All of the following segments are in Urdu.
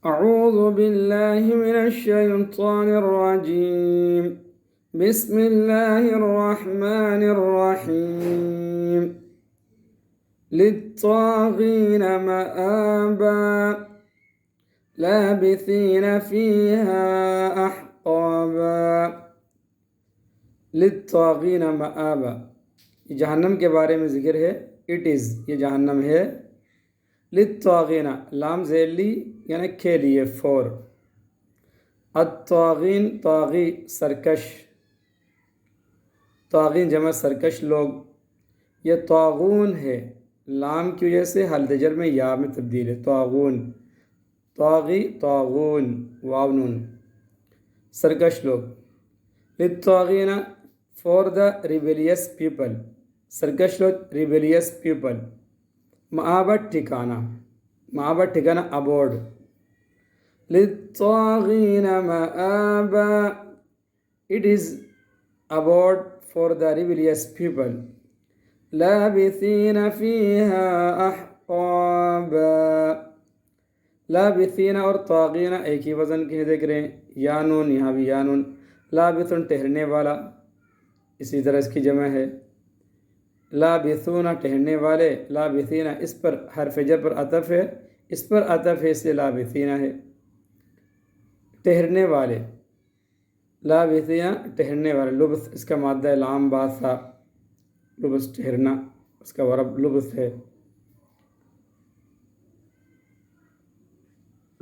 أعوذ بالله من الشيطان الرجيم. بسم الله الرحمن الرحيم. للطاغين مآبا لابثين فيها أحقابا. للطاغين مآبا، یہ جہنم کے بارے میں ذکر ہے. اٹ از، یہ جہنم ہے. للطاغین، لام ذیلی یعنی کے لیے، فور. الطاغین، طاغی سرکش، طاغین جمع سرکش لوگ. یہ طاغون ہے، لام کی وجہ سے حالت جر میں یا میں تبدیل ہے. طاغون، طاغی، طاغون، واو نون، سرکش لوگ. للطاغین، فور دا ریبیلیس پیپل، سرکش لوگ، ریبیلیس پیپل. مآبا ٹھکانہ، مآبا ٹھکانہ، ابورڈ. للطاغین مآبا، it is abode for the rebellious people. لابثین فیہا احقابا. لابثین اور طاغین ایک ہی وزن کے ذکر ہیں. یانون، یہاں بھی یانون. لابثن ٹھہرنے والا، اسی طرح اس کی جمع ہے. لابثون ٹھہرنے والے. لابثین اس پر حرف جر پر عطف ہے، اس پر عطف ہے، اس سے لابثین ہے، ٹھہرنے والے. لابثین ٹھہرنے والے. لبث اس کا مادہ لام با تھا، لبث ٹھہرنا، اس کا ورب لبث ہے.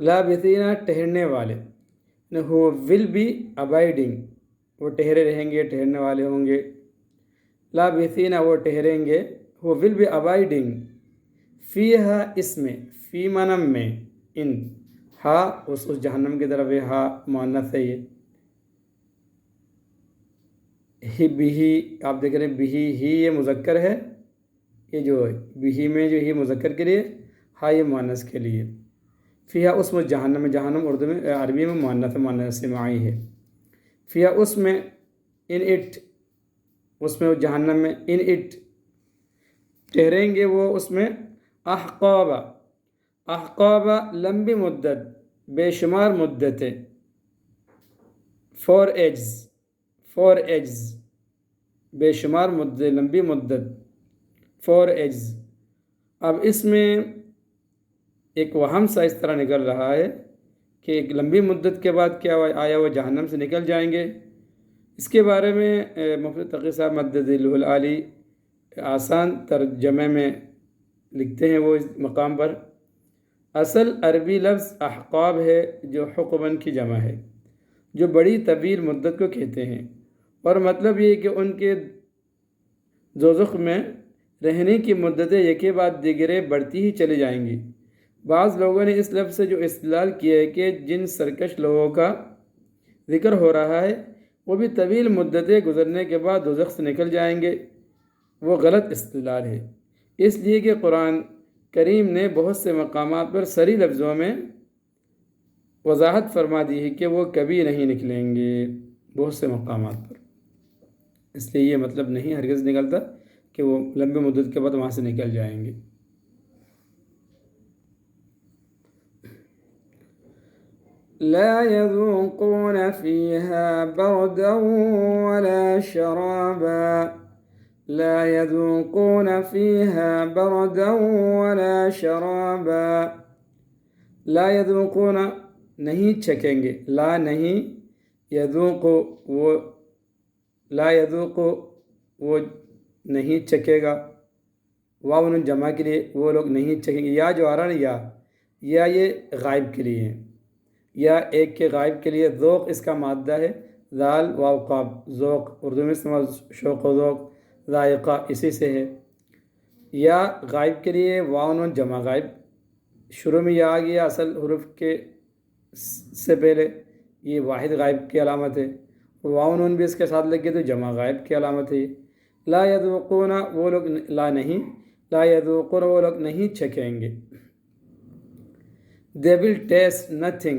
لابثین ٹھہرنے والے. who will be abiding، وہ ٹھہرے رہیں گے، ٹھہرنے والے ہوں گے. لابثین وہ ٹھہریں گے. who will be abiding فیہا، اس میں، فی منم میں، ان، ہا اس جہنم کی طرف ہے، ہا مؤنث ہے. یہ بھی آپ دیکھ رہے ہیں، بھی ہی یہ مذکر ہے، یہ جو بھی میں جو ہی مذکر کے لیے، ہا یہ مؤنث کے لیے. فیہا اس میں جہنم، جہنم اردو میں عربی میں مؤنث، مؤنث سماعی ہے. فیہا اس میں، ان اٹ، اس میں جہنم میں، ان اٹ ٹھہریں گے وہ اس میں. احقابا، احقابا لمبی مدت، بے شمار مدتیں. فور ایجز، فور ایجز بے شمار مدت، لمبی مدت. Four ages. اب اس میں ایک وہم سا اس طرح نکل رہا ہے کہ ایک لمبی مدت کے بعد کیا آیا وہ جہنم سے نکل جائیں گے. اس کے بارے میں مفتی تقی صاحب مدد العالی آسان ترجمے میں لکھتے ہیں وہ اس مقام پر. اصل عربی لفظ احقاب ہے، جو حقباً کی جمع ہے، جو بڑی طویل مدت کو کہتے ہیں. اور مطلب یہ کہ ان کے دوزخ میں رہنے کی مدتیں یکے بعد دیگرے بڑھتی ہی چلی جائیں گی. بعض لوگوں نے اس لفظ سے جو استدلال کیا ہے کہ جن سرکش لوگوں کا ذکر ہو رہا ہے وہ بھی طویل مدتیں گزرنے کے بعد دوزخ سے نکل جائیں گے، وہ غلط استدلال ہے. اس لیے کہ قرآن کریم نے بہت سے مقامات پر صریح لفظوں میں وضاحت فرما دی ہے کہ وہ کبھی نہیں نکلیں گے، بہت سے مقامات پر. اس لیے یہ مطلب نہیں ہرگز نکلتا کہ وہ لمبی مدت کے بعد وہاں سے نکل جائیں گے. لا يذوقون فيها بردا ولا شرابا. لا يذوقون فيها بردا ولا شرابا. لا يذوقون نہیں چکھیں گے. لا نہیں، یذوق وہ، لا یذوق وہ نہیں چکھے گا. واو نون جمع کے لیے، وہ لوگ نہیں چکھیں گے. یا جو آ رہا نا، یا یہ غائب کے لیے ہے، یا ایک کے غائب کے لیے. ذوق اس کا مادہ ہے، ذال واو قاف. ذوق اردو میں استعمال شوق و ذوق، ذائقہ اسی سے ہے. یا غائب کے لیے، واو نون جمع غائب. شروع میں یا آ گیا اصل حروف کے سے پہلے، یہ واحد غائب کی علامت ہے. واو نون بھی اس کے ساتھ لگ گئے تو جمع غائب کی علامت ہے. لا یذوقون وہ لوگ، لا نہیں، لا یذوقون وہ لوگ نہیں چکھیں گے. they will taste nothing.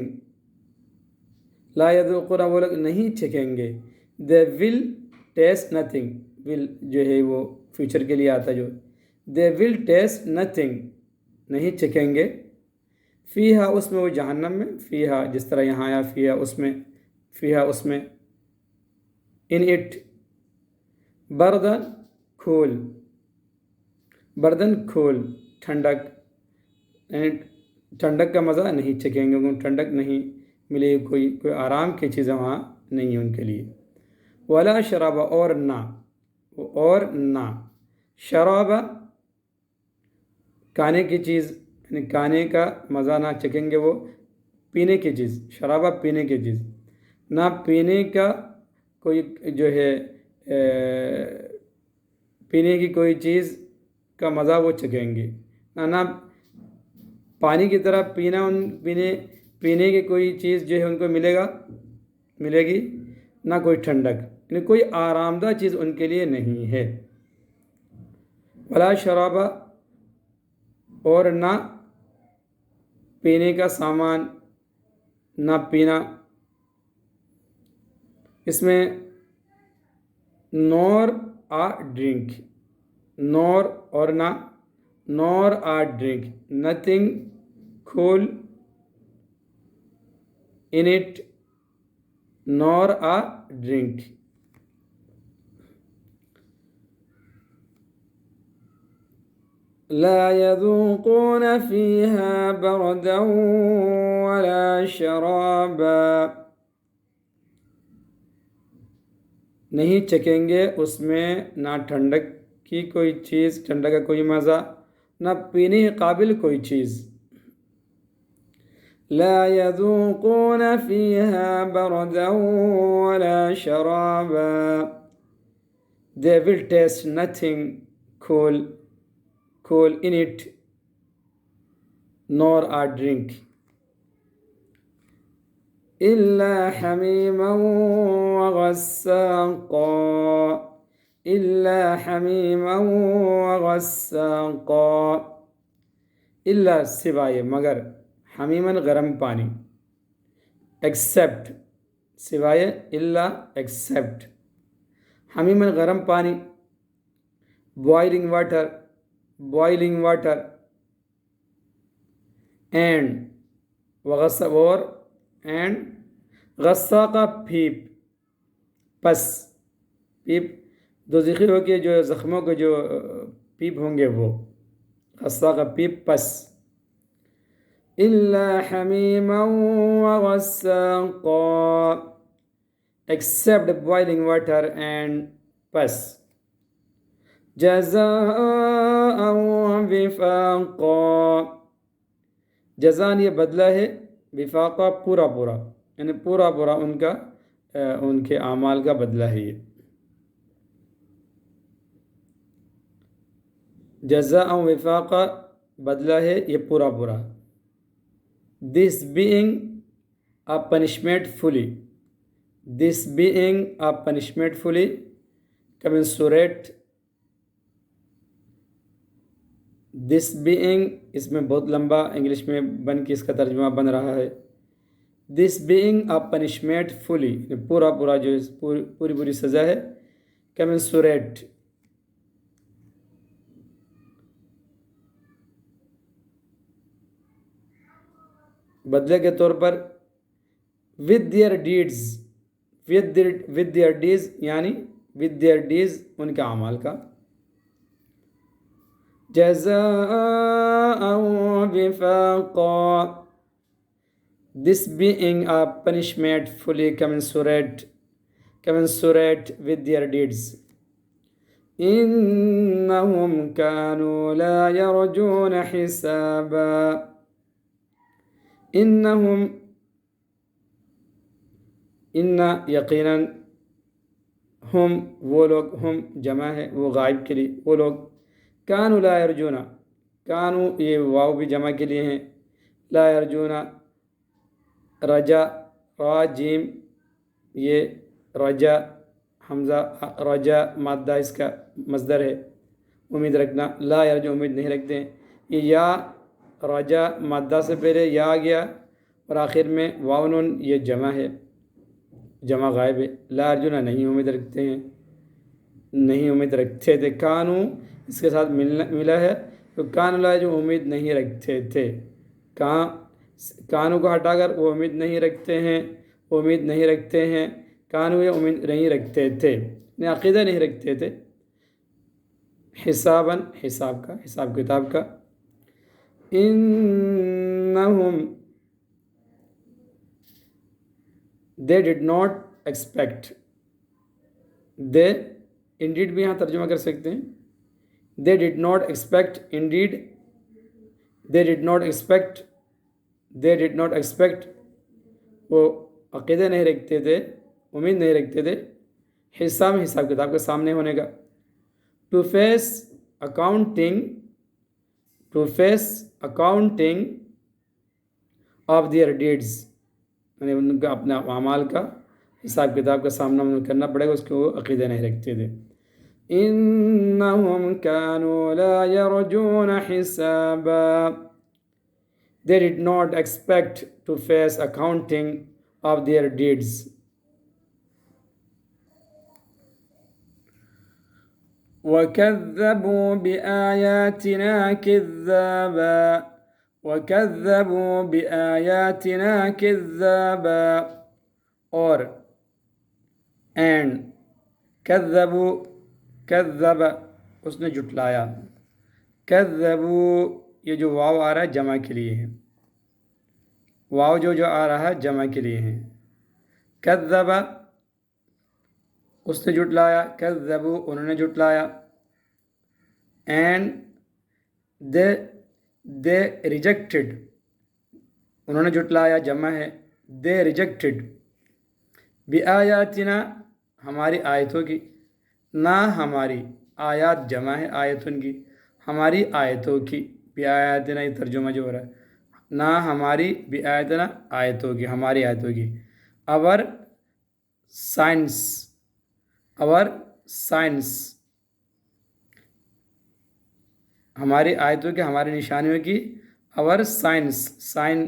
لا یذوقون وہ لوگ نہیں چکھیں گے. they will taste nothing. will جو ہے وہ فیوچر کے لیے آتا جو. they will taste nothing نہیں چکھیں گے. فیہا اس میں، وہ جہنم میں، فیہا جس طرح یہاں آیا فیہا اس میں، فیہا اس میں، ان اٹ، بردن کھول، بردن کھول، ٹھنڈک، یعنی ٹھنڈک کا مزہ نہیں چکھیں گے، ان کو ٹھنڈک نہیں ملے گی، کوئی آرام کی چیزیں وہاں نہیں ہیں ان کے لیے۔ ولا شرابہ، اور نہ، اور نہ، شرابہ کھانے کی چیز، یعنی کھانے کا مزہ نہ چکھیں گے وہ، پینے کی چیز، شرابہ پینے کی چیز، نہ پینے کا کوئی جو ہے پینے کی کوئی چیز کا مزہ وہ چکھیں گے، نہ پانی کی طرح پینے کی کوئی چیز جو ہے ان کو ملے گی، نہ کوئی ٹھنڈک، یعنی کوئی آرام دہ چیز ان کے لیے نہیں ہے۔ ولا شرابہ، اور نہ پینے کا سامان، نہ پینا، اس میں نور آ ڈرنک، نور اور نہ، نور آ ڈرنک، نتھنگ کھول، in it, Noor a drink. لا يذوقون فيها بردا ولا شرابا، نہیں چکھیں گے اس میں نہ ٹھنڈک کی کوئی چیز، ٹھنڈک کا کوئی مزہ، نہ پینے کے قابل کوئی چیز۔ لا يذوقون فيها بردا ولا شرابا، they will taste nothing cool in it, nor a drink، إلا حميما وغساقا، إلا حميما وغساقا، إلا سوائے، مگر، حمیماً گرم پانی، ایکسیپٹ، سوائے، الا ایکسیپٹ، حمیماً گرم پانی، بوائلنگ واٹر، اینڈ غساقہ پیپ، پس، پیپ دو ذخیر ہو کے جو زخموں کے جو پیپ ہوں گے وہ، غساقہ پیپ، پس، إلا حميما وغساقا، except boiling water and pus، جزاء وفاقا، جزان یہ بدلہ ہے، وفاقہ پورا پورا، یعنی پورا پورا ان کے اعمال کا بدلہ ہے یہ، جزاء وفاقہ بدلہ ہے یہ پورا پورا۔ This being a punishment fully، this being a punishment fully commensurate، this being اس میں بہت لمبا انگلش میں بن کے اس کا ترجمہ بن رہا ہے، this being a punishment fully، پورا پورا جو پوری سزا ہے، commensurate، بدلے کے طور پر، with their deeds، یعنی with their deeds ان کے اعمال کا، جزاء وفاقا، this being a punishment fully commensurate with their deeds، إنهم كانوا لا يرجون حسابا، انہم، ان یقیناً، ہم وہ لوگ، ہم جمع ہے وہ غائب کے لیے، وہ لوگ، کانوا لا یرجون، کانوا یہ واو بھی جمع کے لیے ہیں، لا یرجون، رجا، را جیم، یہ رجا حمزہ، رجا مادہ اس کا مصدر ہے، امید رکھنا، لا یرجو امید نہیں رکھتے ہیں، یہ یا رجا مادہ سے پہلے یا آ گیا اور آخر میں واو نون، یہ جمع ہے، جمع غائب ہے، لا ارجنا نہیں امید رکھتے ہیں، نہیں امید رکھتے تھے، کانو اس کے ساتھ ملا ہے تو کان لا جو امید نہیں رکھتے تھے، کہاں کانو کو ہٹا کر وہ امید نہیں رکھتے ہیں، امید نہیں رکھتے ہیں، کانو یہ امید نہیں رکھتے تھے، عقیدہ نہیں رکھتے تھے. حساباً حساب کا، حساب کتاب کا. انہم they did not expect. they indeed بھی یہاں ترجمہ کر سکتے ہیں. they did not expect indeed. they did not expect. they did not expect. وہ عقیدہ نہیں رکھتے تھے، امید نہیں رکھتے تھے حساب حساب کتاب کے سامنے ہونے کا. to face accounting. to face accounting of their deeds. یعنی ان کا اپنے اعمال کا حساب کتاب کا سامنا انہیں کرنا پڑے گا، اس کے وہ عقیدہ نہیں رکھتے تھے. انہم کانوا لا یرجون حسابا. they did not expect to face accounting of their deeds. وَكَذَّبُوا بِآيَاتِنَا كِذَّابًا. وَكَذَّبُوا بِآيَاتِنَا كِذَّابًا. اور اینڈ کذبوا، کذب اس نے جھٹلایا. کذبوا یہ جو واو آ رہا ہے جمع کے لیے ہے، واو جو آ رہا ہے جمع کے لیے ہے. کذب اس نے جھٹلایا، کذبوا انہوں نے جھٹلایا. اینڈ دے ریجیکٹڈ انہوں نے جھٹلایا جمع ہے. دے ریجیکٹڈ بِآیاتنا ہماری آیتوں کی. نہ ہماری آیات جمع ہے آیتن کی، ہماری آیتوں کی. بِآیاتنا یہ ترجمہ جو ہو رہا ہے، نہ ہماری بِآیاتنا آیتوں کی، ہماری آیتوں کی. اور سائنس، اور سائنس ہماری آیتوں کی، ہماری نشانیوں کی. اور سائنس سائن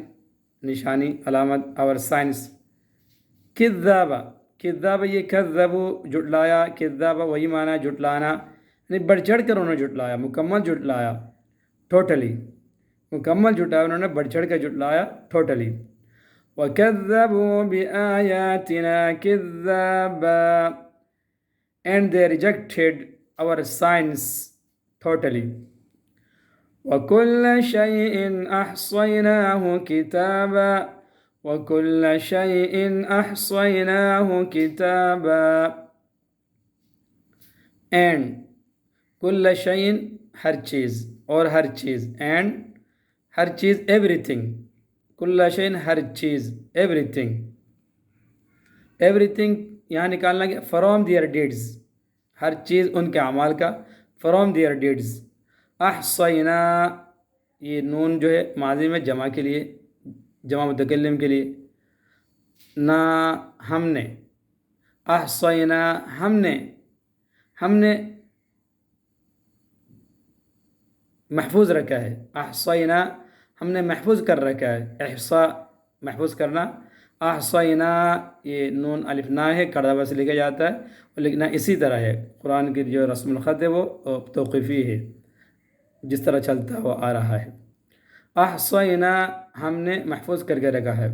نشانی علامت، اور سائنس. کذابہ، کذابہ یہ کذبوا جھٹلایا، کذابہ وہی معنی ہے جھٹلانا، یعنی بڑھ چڑھ کر انہوں نے جھٹلایا، مکمل جھٹلایا، ٹوٹلی مکمل جھٹلایا انہوں نے، بڑھ چڑھ کر جھٹلایا ٹوٹلی. وَكَذَّبُوا بِآيَاتِنَا كِذَّابًا. and they rejected our signs totally. وَكُلَّ شَيْءٍ أَحْصَيْنَاهُ كِتَابًا. وَكُلَّ شَيْءٍ أَحْصَيْنَاهُ كِتَابًا. and كُلَّ شَيْءٍ ہر چیز، اور ہر چیز، and ہر چیز everything. كُلَّ شَيْءٍ ہر چیز، everything. everything یہاں نکالنا کہ فرام دیئر ڈیڈز، ہر چیز ان کے اعمال کا، فرام دیئر ڈیڈز. احصینا یہ نون جو ہے ماضی میں جمع کے لیے، جمع متکلم کے لیے. نہ ہم نے، احصینا ہم نے محفوظ رکھا ہے. احصینا ہم نے محفوظ کر رکھا ہے. احصاء محفوظ کرنا. احصینا یہ نون الف نا ہے، کڑھا سے لکھا جاتا ہے، اور لکھنا اسی طرح ہے. قرآن کی جو رسم الخط ہے وہ توقیفی ہے، جس طرح چلتا وہ آ رہا ہے. احصینا ہم نے محفوظ کر کے رکھا ہے.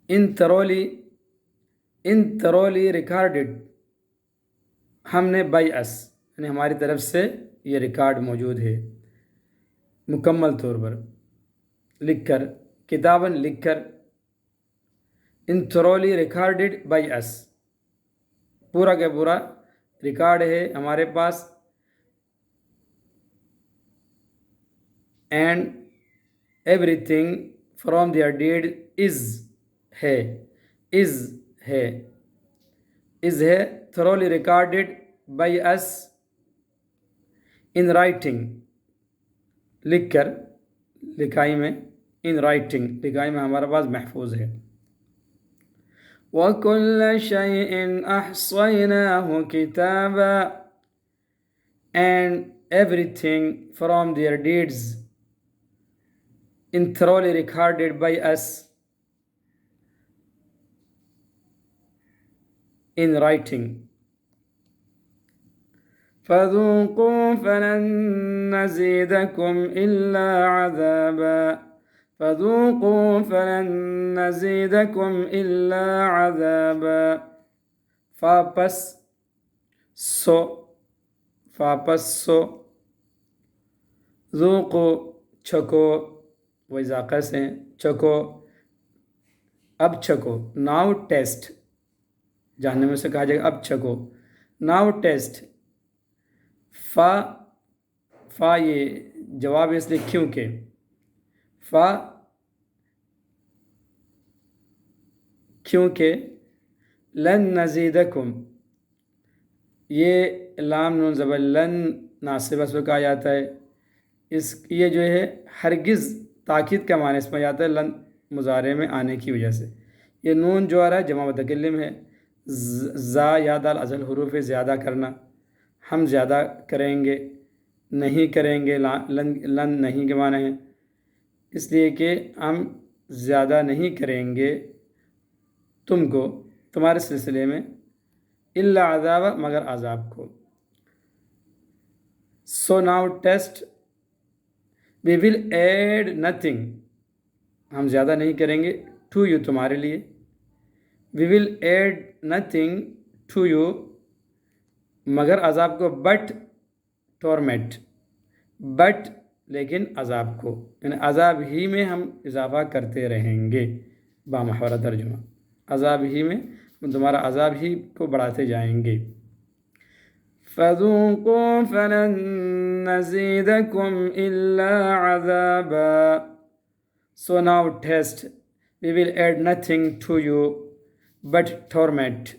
ان ترولی ریکارڈڈ ہم نے بائی اس یعنی ہماری طرف سے یہ ریکارڈ موجود ہے مکمل طور پر لکھ کر، کتاباً لکھ کر. In thoroughly recorded by us پورا کا پورا ریکارڈ ہے ہمارے پاس. اینڈ ایوری تھنگ فرام دیئر ڈیڈ از ہے، از ہے، از ہے. Thoroughly recorded by us in writing لکھ کر، لکھائی میں، ان رائٹنگ لکھائی میں ہمارے پاس محفوظ ہے. وَكُلَّ شَيْءٍ أَحْصَيْنَاهُ كِتَابًا. and everything from their deeds in thoroughly recorded by us in writing. فذوقوا فلن نزيدكم إلا عذابا فذوقوا فلن نزيدكم إلا عذابا فاپس سو فاپس سو ذوقو چھکو وہ اضاقہ سے چھکو اب چھکو ناؤ ٹیسٹ جہنم میں سے کہا جائے گا اب چھکو ناؤ ٹیسٹ فا یہ جواب اس لیے کیونکہ کیونکہ لن نزیدکم یہ لام نون زبر لن ناصبہ سے کہا جاتا ہے یہ جو ہے ہرگز تاکید کا معنی اس میں جاتا ہے لن مضارع میں آنے کی وجہ سے یہ نون جو آ رہا ہے جمع متکلم ہے زا یا دال ازل حروف زیادہ کرنا ہم زیادہ کریں گے نہیں کریں گے لن نہیں کے معنی ہے اس لیے کہ ہم زیادہ نہیں کریں گے تم کو تمہارے سلسلے میں الا عذاب مگر عذاب کو so now test we will add nothing ہم زیادہ نہیں کریں گے ٹو یو تمہارے لیے we will add nothing to you مگر عذاب کو بٹ ٹورمنٹ بٹ لیکن عذاب کو یعنی عذاب ہی میں ہم اضافہ کرتے رہیں گے بامحورہ ترجمہ عذاب ہی میں تمہارا عذاب ہی کو بڑھاتے جائیں گے فذوقوا فلن نزيدكم إلا عذابا So now test we will add nothing to you but torment